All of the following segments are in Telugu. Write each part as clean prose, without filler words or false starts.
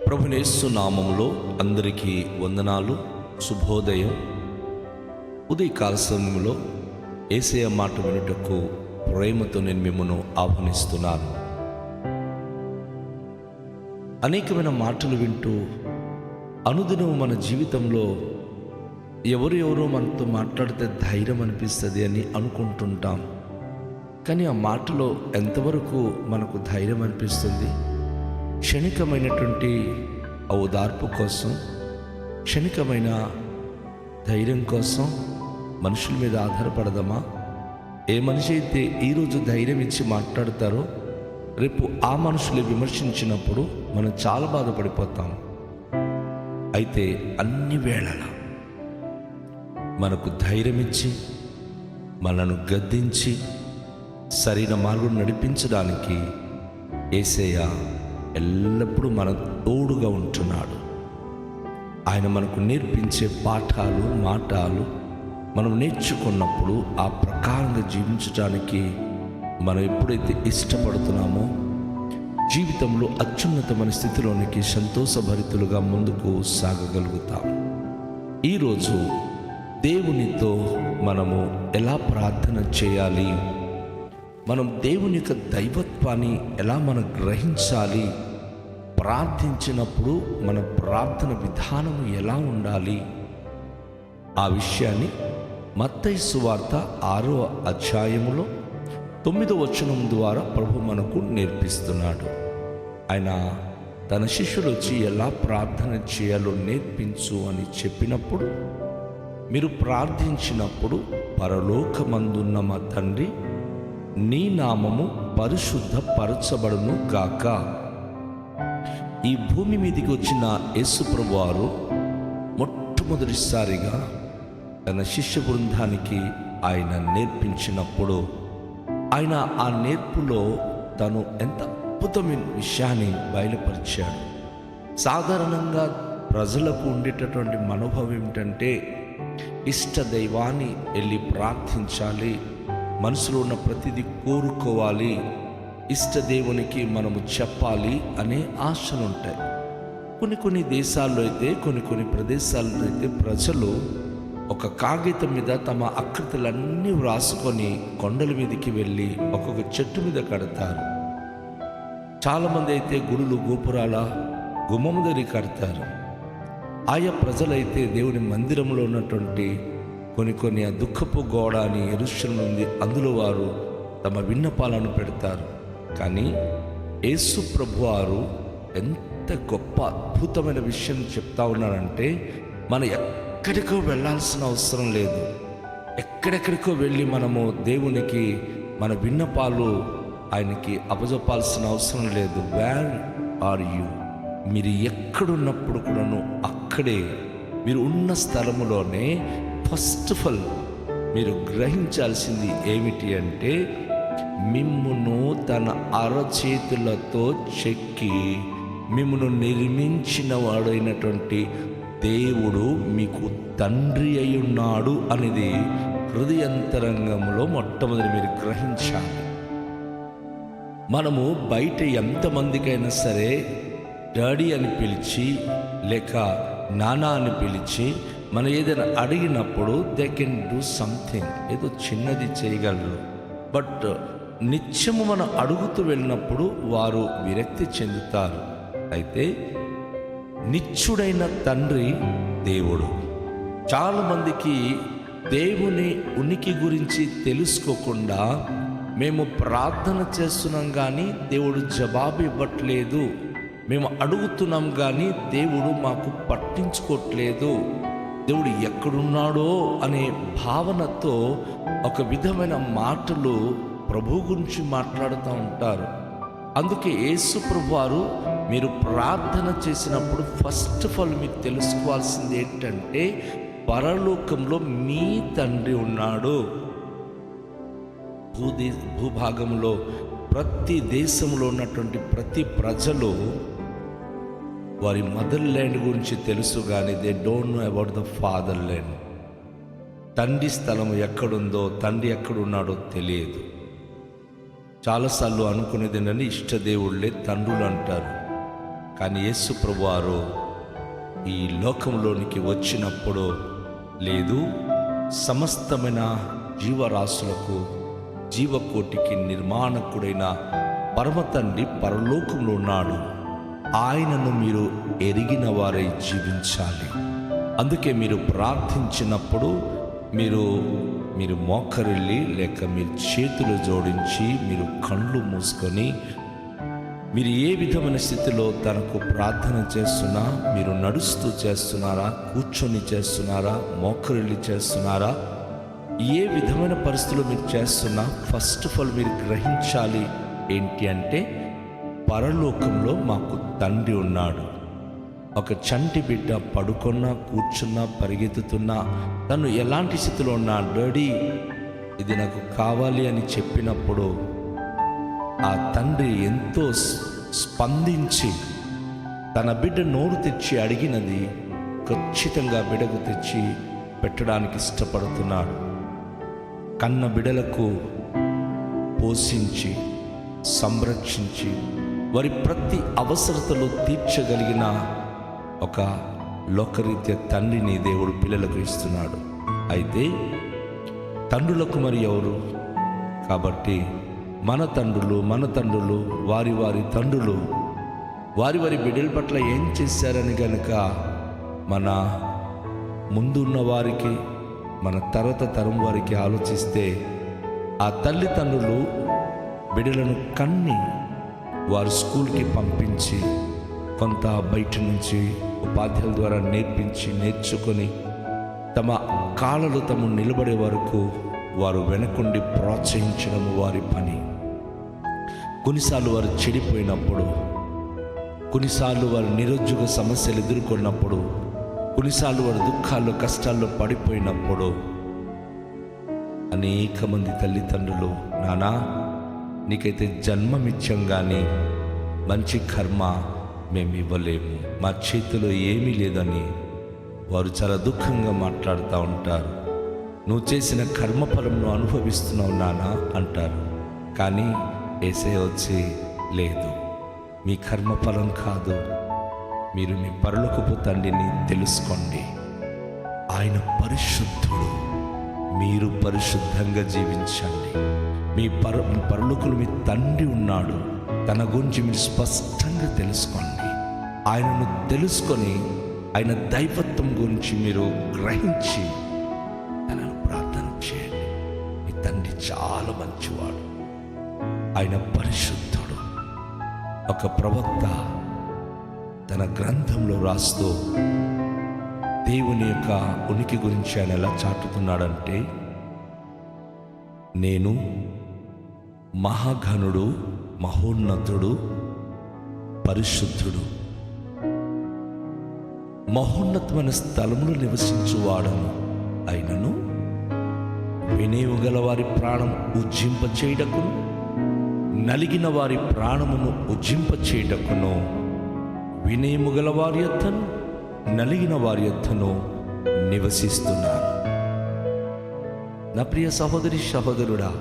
ప్రభునేసు నామములో అందరికీ వందనాలు. శుభోదయం. ఉదయకాల సమయంలో యేసయ్య మాట వినుటకు ప్రేమతో నేను మిమ్మల్ని ఆహ్వానిస్తున్నాను. అనేకమైన మాటలు వింటూ అనుదినం మన జీవితంలో ఎవరెవరో మనతో మాట్లాడితే ధైర్యం అనిపిస్తుంది అని అనుకుంటుంటాం. కానీ ఆ మాటలో ఎంతవరకు మనకు ధైర్యం అనిపిస్తుంది? క్షణికమైనటువంటి ఓదార్పు కోసం, క్షణికమైన ధైర్యం కోసం మనుషుల మీద ఆధారపడదామా? ఏ మనిషి అయితే ఈరోజు ధైర్యం ఇచ్చి మాట్లాడతారో రేపు ఆ మనుషులు విమర్శించినప్పుడు మనం చాలా బాధపడిపోతాం. అయితే అన్ని వేళలా మనకు ధైర్యం ఇచ్చి మనను గద్దించి సరైన మార్గం నడిపించడానికి యేసయ్య ఎల్లప్పుడూ మన తోడుగా ఉంటున్నాడు. ఆయన మనకు నేర్పించే పాఠాలు మాటలు మనం నేర్చుకున్నప్పుడు ఆ ప్రకారంగా జీవించడానికి మనం ఎప్పుడైతే ఇష్టపడుతున్నామో జీవితంలో అత్యున్నతమైన స్థితిలోనికి సంతోషభరితులుగా ముందుకు సాగగలుగుతాం. ఈరోజు దేవునితో మనము ఎలా ప్రార్థన చేయాలి, మనం దేవుని యొక్క దైవత్వాన్ని ఎలా మనం గ్రహించాలి, ప్రార్థించినప్పుడు మన ప్రార్థన విధానము ఎలా ఉండాలి, ఆ విషయాన్ని మత్తయి సువార్త 6వ అధ్యాయములో 9వ వచనం ద్వారా ప్రభు మనకు నేర్పిస్తున్నాడు. ఆయన తన శిష్యులు వచ్చి ఎలా ప్రార్థన చేయాలో నేర్పించు అని చెప్పినప్పుడు, మీరు ప్రార్థించినప్పుడు పరలోకమందున్న మా తండ్రి, నీ నామము పరిశుద్ధపరచబడును గాక. ఈ భూమి మీదకి వచ్చిన యేసు ప్రభువారు మొట్టమొదటిసారిగా తన శిష్య బృందానికి ఆయన నేర్పించినప్పుడు ఆయన ఆ నేర్పులో తను ఎంత అద్భుతమైన విషయాన్ని బయలుపరిచాడు. సాధారణంగా ప్రజలకు ఉండేటటువంటి మనోభావం ఏమిటంటే ఇష్ట దైవాన్ని వెళ్ళి ప్రార్థించాలి, మనసులో ఉన్న ప్రతిదీ కోరుకోవాలి, ఇష్టదేవునికి మనము చెప్పాలి అనే ఆశలు ఉంటాయి. కొన్ని దేశాల్లో అయితే కొన్ని ప్రదేశాల్లో అయితే ప్రజలు ఒక కాగితం మీద తమ ఆకృతులన్నీ వ్రాసుకొని కొండల మీదకి వెళ్ళి ఒక్కొక్క చెట్టు మీద కడతారు. చాలామంది అయితే గుడులు గోపురాల గుమ్మం దగ్గర కడతారు. ఆయా ప్రజలైతే దేవుని మందిరంలో ఉన్నటువంటి కొన్ని ఆ దుఃఖపు గోడ అని యెరూషలేము ఉంది, అందులో వారు తమ విన్నపాలను పెడతారు. కానీ యేసు ప్రభువారు ఎంత గొప్ప అద్భుతమైన విషయం చెప్తా ఉన్నారంటే, మనం ఎక్కడికో వెళ్ళాల్సిన అవసరం లేదు. ఎక్కడెక్కడికో వెళ్ళి మనము దేవునికి మన విన్నపాలు ఆయనకి అప్పజెప్పాల్సిన అవసరం లేదు. Where are you? మీరు ఎక్కడున్నప్పుడు కూడాను అక్కడే, మీరు ఉన్న స్థలములోనే ఫస్ట్ ఆఫ్ ఆల్ మీరు గ్రహించాల్సింది ఏమిటి అంటే, మిమ్మును తన అరచేతులతో చెక్కి మిమ్మును నిర్మించిన వాడైనటువంటి దేవుడు మీకు తండ్రి అయి ఉన్నాడు అనేది హృదయంతరంగంలో మొట్టమొదటి మీరు గ్రహించాలి. మనము బయట ఎంతమందికైనా సరే డాడీ అని పిలిచి లేక నానా అని పిలిచి మనం ఏదైనా అడిగినప్పుడు దే కెన్ డూ సంథింగ్, ఏదో చిన్నది చేయగలరు. బట్ నిత్యము మనం అడుగుతూ వెళ్ళినప్పుడు వారు విరక్తి చెందుతారు. అయితే నిత్యుడైన తండ్రి దేవుడు. చాలామందికి దేవుని ఉనికి గురించి తెలుసుకోకుండా మేము ప్రార్థన చేస్తున్నాం కానీ దేవుడు జవాబు ఇవ్వట్లేదు, మేము అడుగుతున్నాం కానీ దేవుడు మాకు పట్టించుకోవట్లేదు, దేవుడు ఎక్కడున్నాడో అనే భావనతో ఒక విధమైన మాటలు ప్రభు గురించి మాట్లాడుతూ ఉంటారు. అందుకే యేసు ప్రభువారు మీరు ప్రార్థన చేసినప్పుడు ఫస్ట్ ఆఫ్ ఆల్ మీరు తెలుసుకోవాల్సింది ఏంటంటే, పరలోకంలో మీ తండ్రి ఉన్నాడు. భూభాగంలో ప్రతి దేశంలో ఉన్నటువంటి ప్రతి ప్రజలు వారి మదర్ ల్యాండ్ గురించి తెలుసు కానీ they don't know about the father land. తండ్రి స్థలం ఎక్కడుందో, తండ్రి ఎక్కడున్నాడో తెలియదు. చాలాసార్లు అనుకునేది ఏంటంటే ఇష్టదేవుళ్ళే తండ్రులు అంటారు. కానీ యేసు ప్రభువారు ఈ లోకంలోనికి వచ్చినప్పుడు లేదు, సమస్తమైన జీవరాశులకు జీవకోటికి నిర్మాణకుడైన పరమ తండ్రి పరలోకంలో ఉన్నాడు. ఆయనను మీరు ఎరిగిన వారై జీవించాలి. అందుకే మీరు ప్రార్థించినప్పుడు మీరు మోకరిల్లి లేక మీరు చేతులు జోడించి మీరు కళ్ళు మూసుకొని మీరు ఏ విధమైన స్థితిలో తనకు ప్రార్థన చేస్తున్నా, మీరు నడుస్తూ చేస్తున్నారా, కూర్చొని చేస్తున్నారా, మోకరిల్లి చేస్తున్నారా, ఏ విధమైన పరిస్థితుల్లో మీరు చేస్తున్నా ఫస్ట్ ఆఫ్ ఆల్ మీరు గ్రహించాలి ఏంటి అంటే, పరలోకంలో మాకు తండ్రి ఉన్నాడు. ఒక చంటి బిడ్డ పడుకున్నా, కూర్చున్నా, పరిగెత్తుతున్నా, తను ఎలాంటి స్థితిలో ఉన్నా, డాడీ ఇది నాకు కావాలి అని చెప్పినప్పుడు ఆ తండ్రి ఎంతో స్పందించి తన బిడ్డ నోరు తెచ్చి అడిగినది ఖచ్చితంగా బిడ్డకు తెచ్చి పెట్టడానికి ఇష్టపడుతున్నాడు. కన్న బిడ్డలకు పోషించి సంరక్షించి వారి ప్రతి అవసరతలు తీర్చగలిగిన ఒక లోకరీత్య తండ్రిని దేవుడు పిల్లలకు ఇస్తున్నాడు. అయితే తండ్రులకు మరి ఎవరు? కాబట్టి మన తండ్రులు వారి తండ్రులు వారి బిడ్డల పట్ల ఏం చేశారని కనుక మన ముందున్న వారికి, మన తరం వారికి ఆలోచిస్తే, ఆ తల్లిదండ్రులు బిడ్డలను కన్ని వారు స్కూల్కి పంపించి కొంత బయట నుంచి ఉపాధ్యాయుల ద్వారా నేర్చుకొని తమ కాళ్ళలో తమ నిలబడే వరకు వారు వెనకుండి ప్రోత్సహించడం వారి పని. కొన్నిసార్లు వారు చెడిపోయినప్పుడు, కొన్నిసార్లు వారు నిరుద్యోగ సమస్యలు ఎదుర్కొన్నప్పుడు, కొన్నిసార్లు వారు దుఃఖాల్లో కష్టాల్లో పడిపోయినప్పుడు అనేక మంది తల్లిదండ్రులు, నానా నీకైతే జన్మమిచ్చాం కానీ మంచి కర్మ మేము ఇవ్వలేము, మా చేతిలో ఏమీ లేదని వారు చాలా దుఃఖంగా మాట్లాడుతూ ఉంటారు. నువ్వు చేసిన కర్మఫలంను అనుభవిస్తున్నావు నానా అంటారు. కానీ యేసయ్య వచ్చి, లేదు, మీ కర్మఫలం కాదు, మీరు మీ పరలోకపు తండ్రిని తెలుసుకోండి. ఆయన పరిశుద్ధుడు, మీరు పరిశుద్ధంగా జీవించండి. మీ పరలోకంలో మీ తండ్రి ఉన్నాడు, తన గురించి మీరు స్పష్టంగా తెలుసుకోండి. ఆయనను తెలుసుకొని ఆయన దైవత్వం గురించి మీరు గ్రహించి తనను ప్రార్థన చేయండి. మీ తండ్రి చాలా మంచివాడు, ఆయన పరిశుద్ధుడు. ఒక ప్రవక్త తన గ్రంథంలో రాస్తూ దేవుని యొక్క ఉనికి గురించి ఆయన ఎలా చాటుతున్నాడంటే, నేను మహాఘనుడు, మహోన్నతుడు, పరిశుద్ధుడు, మహోన్నతమైన స్థలంలో నివసించువాడను అయినను వినేవు గల వారి ప్రాణం ఉజ్జింపచేయుటకును, నలిగిన వారి ప్రాణమును ఉజ్జింపచేయుటకును, వినయము గల వారి యొద్దను నలిగిన వారి యొద్దను నివసిస్తున్నాను. నా ప్రియ సహోదరి సహోదరుడా,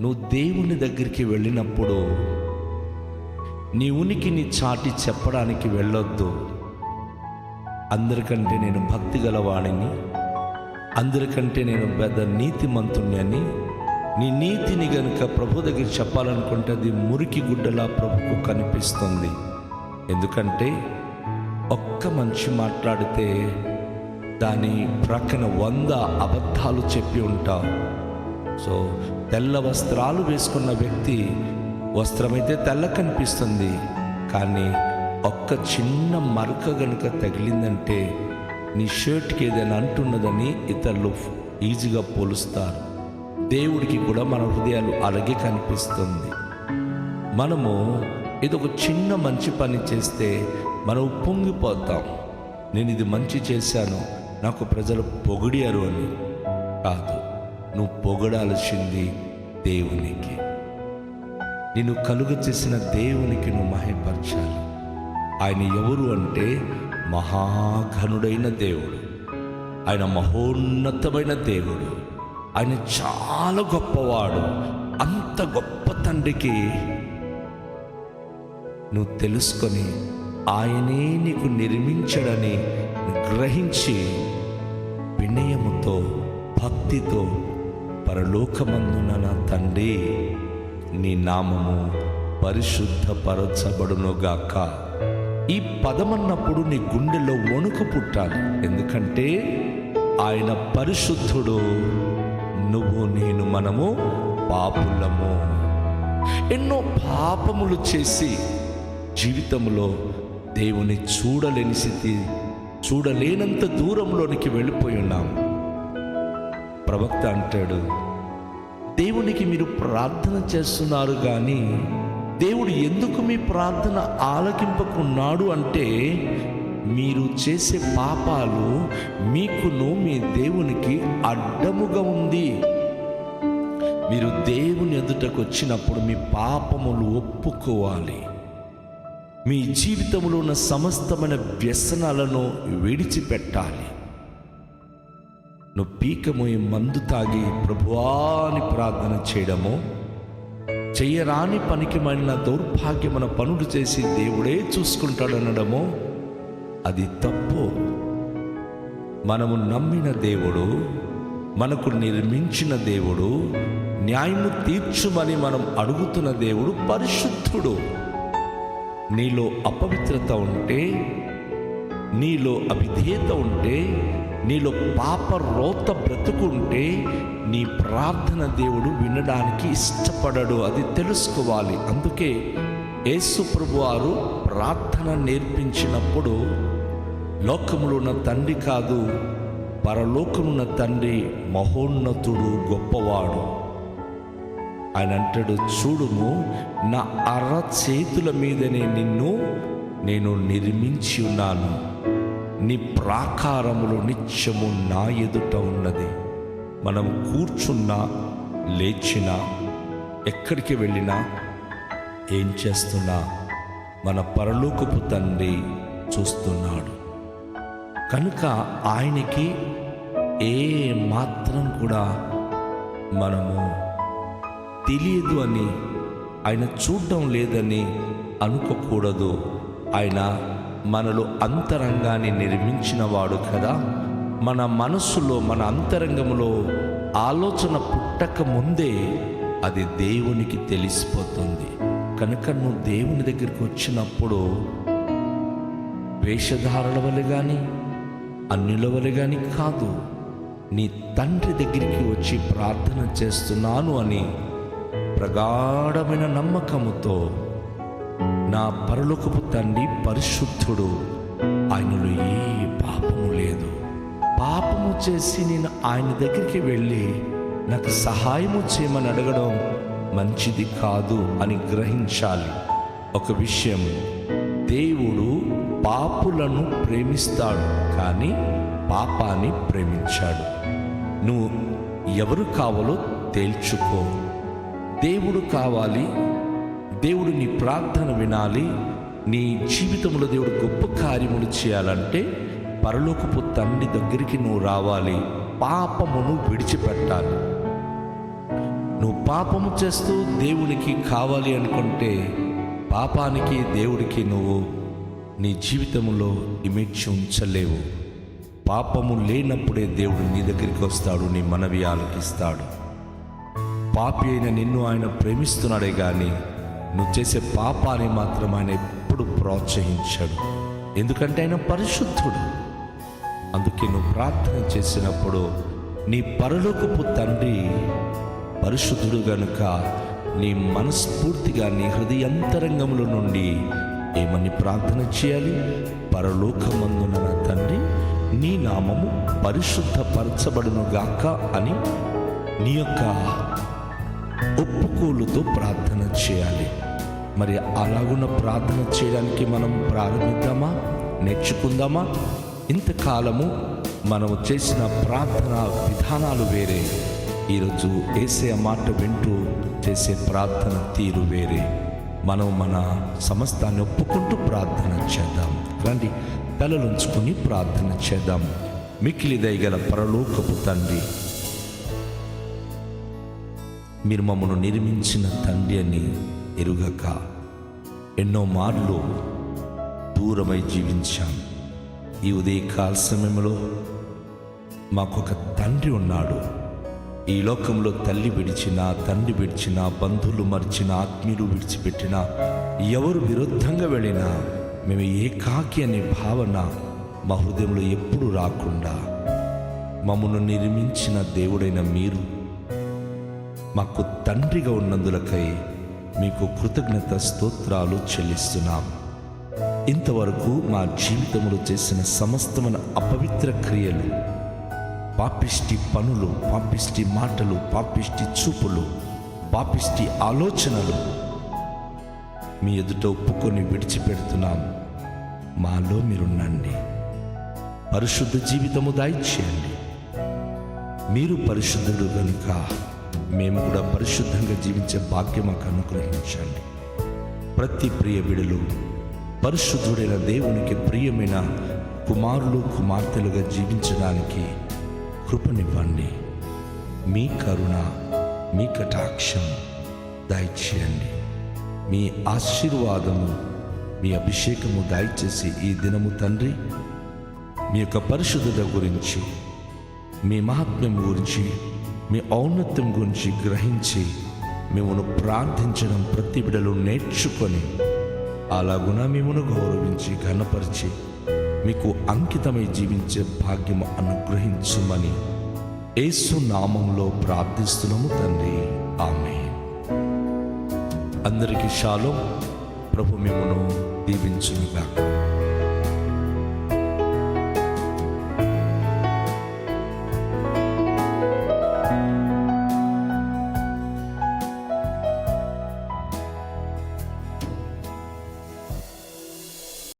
నువ్వు దేవుని దగ్గరికి వెళ్ళినప్పుడు నీ ఉనికిని చాటి చెప్పడానికి వెళ్ళొద్దు. అందరికంటే నేను భక్తి గలవాడిని, అందరికంటే నేను పెద్ద నీతిమంతుణ్ణి అని నీ నీతిని గనుక ప్రభు దగ్గర చెప్పాలనుకుంటే అది మురికి గుడ్డలా ప్రభుకు కనిపిస్తుంది. ఎందుకంటే ఒక్క మనిషి మాట్లాడితే దాని ప్రక్కన 100 అబద్ధాలు చెప్పి ఉంటావు. సో తెల్ల వస్త్రాలు వేసుకున్న వ్యక్తి వస్త్రమైతే తెల్ల కనిపిస్తుంది, కానీ ఒక్క చిన్న మరక గనుక తగిలిందంటే నీ షర్ట్కి ఏదైనా అంటున్నదని ఇతరులు ఈజీగా పోలుస్తారు. దేవుడికి కూడా మన హృదయాలు అలాగే కనిపిస్తుంది. మనము ఏదో ఒక చిన్న మంచి పని చేస్తే మనం ఉప్పొంగిపోతాం. నేను ఇది మంచి చేశాను, నాకు ప్రజలు పొగిడారు అని. కాదు, నువ్వు పొగడాల్సింది దేవునికి. నిన్ను కలుగ చేసిన దేవునికి నువ్వు మహిమపరచాలి. ఆయన ఎవరు అంటే మహాఘనుడైన దేవుడు, ఆయన మహోన్నతమైన దేవుడు, ఆయన చాలా గొప్పవాడు. అంత గొప్ప తండ్రికి నువ్వు తెలుసుకొని ఆయనే నీకు నిర్మించడని గ్రహించి వినయముతో భక్తితో పరలోకమందున నా తండ్రి నీ నామము పరిశుద్ధపరచబడునుగాక. ఈ పదమన్నప్పుడు నీ గుండెలో వణుకు పుట్టాలి. ఎందుకంటే ఆయన పరిశుద్ధుడు, నువ్వు నేను మనము పాపులము. ఎన్నో పాపములు చేసి జీవితంలో దేవుని చూడలేని స్థితి, చూడలేనంత దూరంలోనికి వెళ్ళిపోయి ఉన్నాం. ప్రవక్త అంటాడు, దేవునికి మీరు ప్రార్థన చేస్తున్నారు కానీ దేవుడు ఎందుకు మీ ప్రార్థన ఆలకింపకున్నాడు అంటే, మీరు చేసే పాపాలు మీకును మీ దేవునికి అడ్డముగా ఉంది. మీరు దేవుని ఎదుటకు వచ్చినప్పుడు మీ పాపములు ఒప్పుకోవాలి. మీ జీవితంలో ఉన్న సమస్తమైన వ్యసనాలను విడిచిపెట్టాలి. నువ్వు పీకమోయి మందు తాగి ప్రభువాని ప్రార్థన చేయడము, చెయ్యరాని పనికి మాలిన దౌర్భాగ్యమైన పనులు చేసి దేవుడే చూసుకుంటాడనడము అది తప్పు. మనము నమ్మిన దేవుడు, మనకు నిర్మించిన దేవుడు, న్యాయము తీర్చుమని మనం అడుగుతున్న దేవుడు పరిశుద్ధుడు. నీలో అపవిత్రత ఉంటే, నీలో అవిధేయత ఉంటే, నీలో పాప రోత బ్రతుకుంటే నీ ప్రార్థన దేవుడు వినడానికి ఇష్టపడడు. అది తెలుసుకోవాలి. అందుకే యేసు ప్రభువారు ప్రార్థన నేర్పించినప్పుడు లోకములో ఉన్న తండ్రి కాదు, పరలోకమున్న తండ్రి మహోన్నతుడు, గొప్పవాడు. ఆయన అంటాడు, చూడుము నా అర చేతుల మీదనే నిన్ను నేను నిర్మించి ఉన్నాను. నీ ప్రాకారములు నిత్యము నా ఎదుట ఉన్నది. మనం కూర్చున్నా, లేచినా, ఎక్కడికి వెళ్ళినా, ఏం చేస్తున్నా మన పరలోకపు తండ్రి చూస్తున్నాడు. కనుక ఆయనకి ఏ మాత్రం కూడా మనము తెలియదు అని, ఆయన చూడడం లేదని అనుకోకూడదు. ఆయన మనలో అంతరంగాన్ని నిర్మించిన వాడు కదా. మన మనస్సులో, మన అంతరంగంలో ఆలోచన పుట్టక ముందే అది దేవునికి తెలిసిపోతుంది. కనుక నువ్వు దేవుని దగ్గరికి వచ్చినప్పుడు వేషధారుల వలె కానీ, అన్యుల వలె కానీ కాదు, నీ తండ్రి దగ్గరికి వచ్చి ప్రార్థన చేస్తున్నాను అని ప్రగాఢమైన నమ్మకముతో, నా పరలోకపు తండ్రి పరిశుద్ధుడు, ఆయనలో ఏ పాపము లేదు. పాపము చేసి నేను ఆయన దగ్గరికి వెళ్ళి నాకు సహాయము చేయమని అడగడం మంచిది కాదు అని గ్రహించాలి. ఒక విషయం, దేవుడు పాపులను ప్రేమిస్తాడు కానీ పాపాన్ని ప్రేమించాడు. నువ్వు ఎవరు కావాలో తేల్చుకో. దేవుడు కావాలి, దేవుడు నీ ప్రార్థన వినాలి, నీ జీవితంలో దేవుడు గొప్ప కార్యములు చేయాలంటే పరలోకపు తండ్రి దగ్గరికి నువ్వు రావాలి. పాపమును విడిచిపెట్టాలి. నువ్వు పాపము చేస్తూ దేవునికి కావాలి అనుకుంటే పాపానికి దేవుడికి నువ్వు నీ జీవితంలో ఇమిడ్చి ఉంచలేవు. పాపము లేనప్పుడే దేవుడు నీ దగ్గరికి వస్తాడు, నీ మనవి ఆలకిస్తాడు. పాపి అయిన నిన్ను ఆయన ప్రేమిస్తున్నాడే కానీ నువ్వు చేసే పాపాన్ని మాత్రం ఆయన ఎప్పుడు ప్రోత్సహించాడు. ఎందుకంటే ఆయన పరిశుద్ధుడు. అందుకే నువ్వు ప్రార్థన చేసినప్పుడు నీ పరలోకపు తండ్రి పరిశుద్ధుడు గనుక నీ మనస్ఫూర్తిగా నీ హృదయంతరంగంలో నుండి ఏమని ప్రార్థన చేయాలి? పరలోకమందున నా తండ్రి, నీ నామము పరిశుద్ధపరచబడునుగాక అని నీ యొక్క ఒప్పుకోలుతో ప్రార్థన చేయాలి. మరి అలాగున్న ప్రార్థన చేయడానికి మనం ప్రారంభిద్దామా? నేర్చుకుందామా? ఇంతకాలము మనము చేసిన ప్రార్థన విధానాలు వేరే, ఈరోజు యేసయ్య మాట వింటూ చేసే ప్రార్థన తీరు వేరే. మనం మన సమస్తాన్ని ఒప్పుకుంటూ ప్రార్థన చేద్దాం. రండి, తలలుంచుకొని ప్రార్థన చేద్దాం. మిక్కిలి దయగల పరలోకపు తండ్రి, మీరు మమ్మను నిర్మించిన తండ్రి అని ఎరుగక ఎన్నో మార్లు దూరమై జీవించాం. ఈ ఉదయకాల సమయంలో మాకొక తండ్రి ఉన్నాడు. ఈ లోకంలో తల్లి విడిచినా, తండ్రి విడిచినా, బంధువులు మర్చినా, ఆత్మీయులు విడిచిపెట్టినా, ఎవరు విరుద్ధంగా వెళ్ళినా మేము ఏకాకి అనే భావన మా హృదయంలో ఎప్పుడు రాకుండా మమ్మను నిర్మించిన దేవుడైన మీరు మాకు తండ్రిగా ఉన్నందులకై మీకు కృతజ్ఞత స్తోత్రాలు చెల్లిస్తున్నాం. ఇంతవరకు మా జీవితంలో చేసిన సమస్తమైన అపవిత్ర క్రియలు, పాపిష్టి పనులు, పాపిష్టి మాటలు, పాపిష్టి చూపులు, పాపిష్టి ఆలోచనలు మీ ఎదుట ఒప్పుకొని విడిచిపెడుతున్నాం. మాలో మీరున్నండి, పరిశుద్ధ జీవితము దయచేయండి. మీరు పరిశుద్ధుడు కనుక మేము కూడా పరిశుద్ధంగా జీవించే భాగ్యం మాకు అనుగ్రహించండి. ప్రతి ప్రియ బిడలు పరిశుద్ధుడైన దేవునికి ప్రియమైన కుమారులు, కుమార్తెలుగా జీవించడానికి కృపనివ్వండి. మీ కరుణ, మీ కటాక్షం దయచేయండి. మీ ఆశీర్వాదము, మీ అభిషేకము దయచేసి ఈ దినము తండ్రి మీ యొక్క పరిశుద్ధత గురించి, మీ మహాత్మ్యం గురించి, మీ ఔన్నత్యం గురించి గ్రహించి మిమ్మల్ని ప్రార్థించడం ప్రతి బిడలు నేర్చుకొని అలాగున మిమ్మల్ని గౌరవించి ఘనపరిచి మీకు అంకితమై జీవించే భాగ్యము అనుగ్రహించుమని యేసు నామములో ప్రార్థిస్తున్నాము తండ్రి, ఆమేన్. అందరికీ షాలోమ్. ప్రభు మిమ్మల్ని దీవించునుగాక.